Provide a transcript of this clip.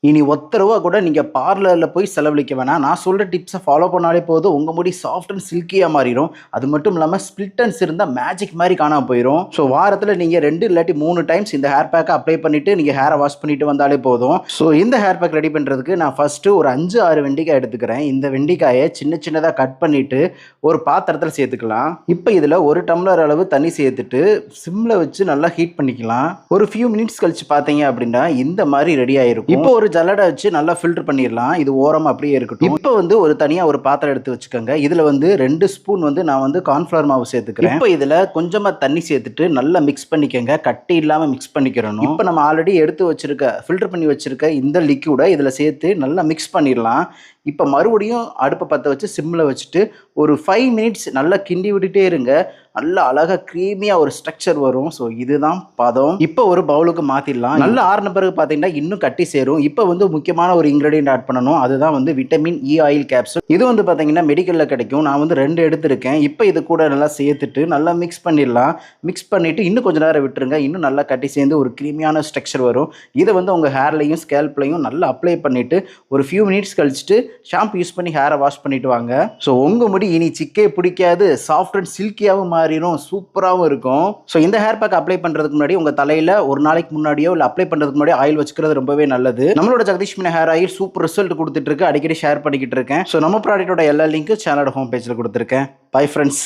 இனி ஒத்தரவா கூட நீங்க பார்லர்ல போய் செலவழிக்க வேணாம். நான் சொல்ற டிப்ஸ ஃபாலோ பண்ணாலே போதும். உங்க முடி சாஃப்ட் அண்ட் சில்கியா மாறிரும். அது மட்டும் இல்லாம ஸ்பிளிட் எண்ட்ஸ் இருந்தா மேஜிக் மாரி காணாம போயிரும். ஸோ வாரத்துல நீங்க 2 இல்லாட்டி 3 டைம்ஸ் இந்த ஹேர் பேக்க அப்ளை பண்ணிட்டு நீங்க ஹேர வாஷ் பண்ணிட்டு வந்தாலே போதும். ஸோ இந்த ஹேர் பேக் ரெடி பண்றதுக்கு நான் ஃபர்ஸ்ட்டு ஒரு 5, 6 வெண்டிக்காய் எடுத்துக்கிறேன். இந்த வெண்டிக்காய சின்ன சின்னதா கட் பண்ணிட்டு ஒரு பாத்திரத்துல சேர்த்துக்கலாம். இப்ப இதுல 1 டம்ளர் அளவு தண்ணி சேர்த்துட்டு சிம்ல வச்சு நல்லா ஹீட் பண்ணிக்கலாம். ஒரு ஃபியூ மினிட்ஸ் கழிச்சு பார்த்தீங்க அப்படின்னா இந்த மாதிரி ரெடி ஆயிருக்கும். இப்போ ஒரு ஜல்லடை வச்சு நல்லா ஃபில்டர் பண்ணிடலாம். இது ஓரமா அப்படியே இருக்கட்டும். இப்போ வந்து ஒரு தனியா ஒரு பாத்திரம் எடுத்து வச்சுக்கோங்க. இதுல வந்து 2 ஸ்பூன் வந்து நான் வந்து கார்ன்ஃப்ளவர் மாவு சேர்த்துக்கிறேன். இப்போ இதுல கொஞ்சமா தண்ணி சேர்த்துட்டு நல்லா மிக்ஸ் பண்ணிக்கங்க. கட்டி இல்லாம மிக்ஸ் பண்ணிக்கிறணும். இப்போ நம்ம ஆல்ரெடி எடுத்து வச்சிருக்க ஃபில்டர் பண்ணி வச்சிருக்க இந்த லிக்விடை இதுல சேர்த்து நல்லா மிக்ஸ் பண்ணிடலாம். இப்போ மறுபடியும் அடுப்பை பற்ற வச்சு சிம்மில் வச்சுட்டு ஒரு 5 மினிட்ஸ் நல்லா கிண்டி விட்டுட்டே இருங்க. நல்லா அழகாக க்ரீமியாக ஒரு ஸ்ட்ரக்சர் வரும். ஸோ இதுதான் பதம். இப்போ ஒரு பவுலுக்கு மாற்றிடலாம். நல்லா ஆறின பிறகு பார்த்தீங்கன்னா இன்னும் கட்டி சேரும். இப்போ வந்து முக்கியமான ஒரு இன்க்ரீடியன்ட் ஆட் பண்ணணும். அதுதான் வந்து விட்டமின் இ ஆயில் கேப்சூல். இது வந்து பார்த்தீங்கன்னா மெடிக்கலில் கிடைக்கும். நான் வந்து 2 எடுத்திருக்கேன். இப்போ இது கூட நல்லா சேர்த்துட்டு நல்லா மிக்ஸ் பண்ணிடலாம். மிக்ஸ் பண்ணிவிட்டு இன்னும் கொஞ்சம் நேரம் விட்டுருங்க. இன்னும் நல்லா கட்டி சேர்ந்து ஒரு க்ரீமியான ஸ்ட்ரக்சர் வரும். இதை வந்து உங்கள் ஹேர்லையும் ஸ்கேல்ப்லையும் நல்லா அப்ளை பண்ணிவிட்டு ஒரு ஃபியூ மினிட்ஸ் கழிச்சுட்டு ஷாம்பு யூஸ் பண்ணி ஹேரை வாஷ் பண்ணிட்டு வாங்க. ஸோ உங்கள் முடி இனி சிக்கே பிடிக்காது, சாஃப்ட் அண்ட் சில்கியாகவும் மாறிடும், சூப்பராகவும் இருக்கும். ஸோ இந்த ஹேர் பேக் அப்ளை பண்ணுறதுக்கு முன்னாடி உங்கள் தலையில் ஒரு நாளைக்கு முன்னாடியோ இல்லை அப்ளை பண்ணுறதுக்கு முன்னாடி ஆயில் வச்சுக்கிறது ரொம்பவே நல்லது. நம்மளோட Jagadeesh Meena hair oil super result கொடுத்துட்டு இருக்கு. அடிக்கடி ஷேர் பண்ணிக்கிட்டு இருக்கேன். ஸோ நம்ம ப்ராடக்ட்டோட எல்லா லிங்க்கும் சேனலோட ஹோம் பேஜில் கொடுத்துருக்கேன். Bye friends.